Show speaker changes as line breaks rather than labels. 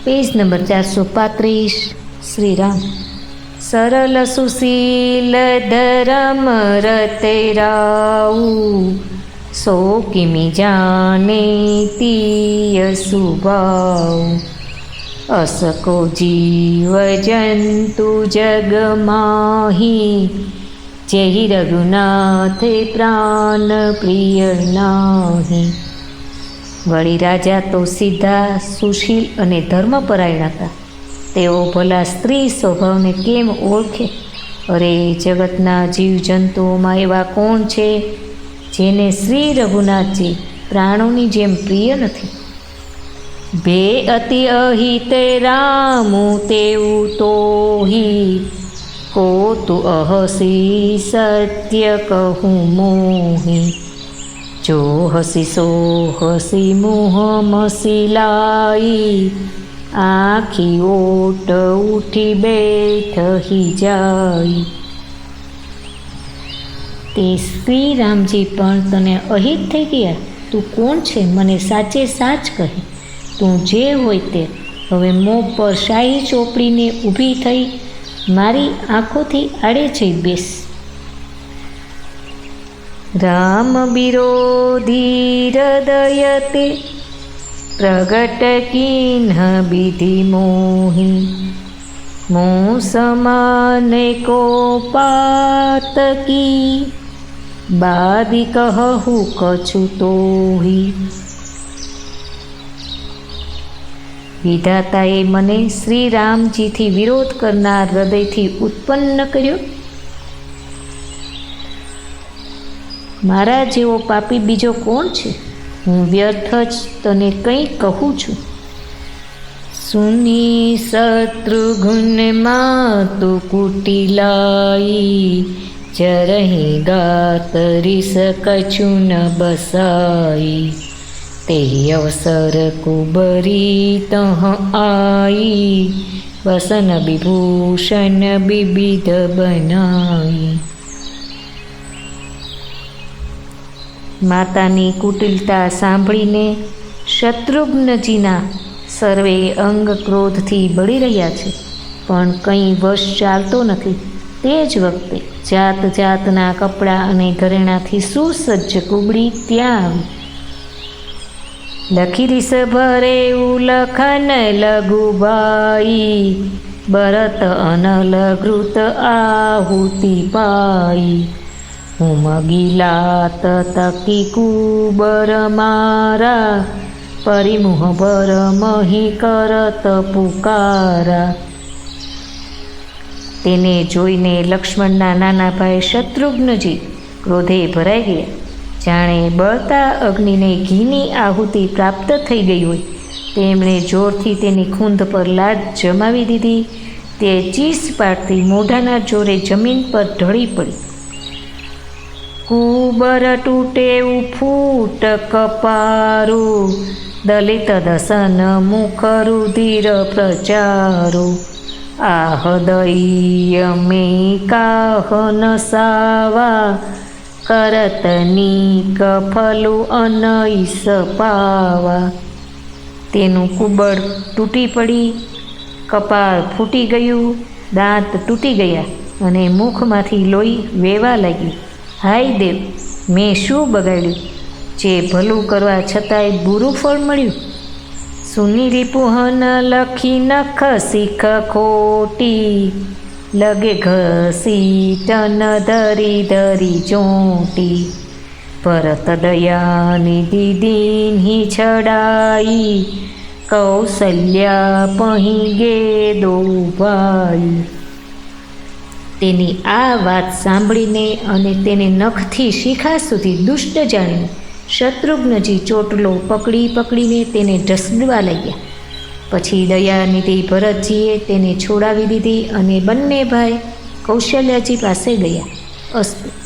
Page number 435। Shri Ram. सरल सुशील धर्म रते राऊ, सो किमी जाने तीय सुभाऊ। असको जीव जंतु जग माही, जेहि रघुनाथे प्राण प्रिय नाही। वળી રાજા તો સીધા, સુશીલ અને ધર્મપરાયણ હતા. તેઓ ભલા સ્ત્રી સ્વભાવને કેમ ઓળખે? અરે, જગતના જીવજંતુઓમાં એવા કોણ છે જેને શ્રી રઘુનાથજી પ્રાણોની જેમ પ્રિય નથી? ભે અતિ અહિતે રામુ તેવું તોહી, કો તું અહસી સત્ય કહું મોહી। जो हसी सो हसी मुँह मसीलाई, आँखी ओट उठी बैठी जाई। ते श्री रामजी पण तने अहित थई गया? तू कोण छे? मने साचे साच कहे। तू जे होय ते हवे मों पर शाही चोपड़ीने ऊभी थई मारी आँखोथी आड़े जई बेस। राम विरोधी हृदयते प्रगट किन्ह विधि मोहि, मोह समाने को पातकी, बादी कहु कछु तोहि। विधाताए मने श्री रामजी थी विरोध करनार हृदय थी उत्पन्न कर्यो। मारा जेवो पापी बीजो कोण छे? हूँ व्यर्थ ज तने कंई कहूँ छूं। सुनी शत्रुघ्न मातु कुटिलाई, चरही गातरी सकछु न बसाई। ते अवसर कुबरी तह आई, वसन विभूषण विविध बनाई। मातानी कुटिलता सांभळीने शत्रुघ्नजीना सर्वे अंग क्रोधथी बળી રહ્યા છે, પણ કંઈ વશ ચાલતો નથી। તે જ વખતે જાત જાતના કપડાં અને ઘરેણાથી સુસજ્જ કુબડી ત્યાં આવી। લખી રીસ ભરે ઉલખન લઘુભાઈ, ભરત અનલ ઘૃત આહુતિ પાઈ। उमगिला तकी कुबर मारा, परिमुह बर मही करत पुकारा। तेने जोईने लक्ष्मणना नाना भाई शत्रुघ्नजी क्रोधे भराई गया। जाणे बळता अग्निने घीनी आहुति प्राप्त थई गई होय तेमणे जोरथी तेनी खूंद पर लात जमावी दीधी। ते चीस पाडती मोढाना जोरे जमीन पर ढળી पड़ी। कुबर टूटे फूट कपारू, दलित दसन मुख रुधिर प्रचारू। आह दय्य में काह नसावा, करत नीक फलु अनईस पावा। तेनु कुबड़ तूटी पड़ी, कपाळ फूटी गयुं, दांत तूटी गया अने मुखमांथी लोही वेवा लाग्युं। हाय देव, मैं शू बगाड्યું जे भलू करवा छतांय बुरुं फळ मळ्युं। सुनी रिपुहन लखी नख सीख खोटी, लगे घसीटन धरी धरी चोटी। भरत दया निधि दीन्ही छड़ाई, कौशल्या पही गेदो भाई। तेनी आ वात सांभळीने अने तेने नखथी शिखा सुधी दुष्ट जाणीने शत्रुघ्नजी ચોટલો પકડી પકડીને તેને ઢસડવા લાગ્યા। પછી દયાનિધિ ભરતજીએ તેને છોડાવી દીધી અને બંને ભાઈ કૌશલ્યાજી પાસે ગયા। અસ્તુ।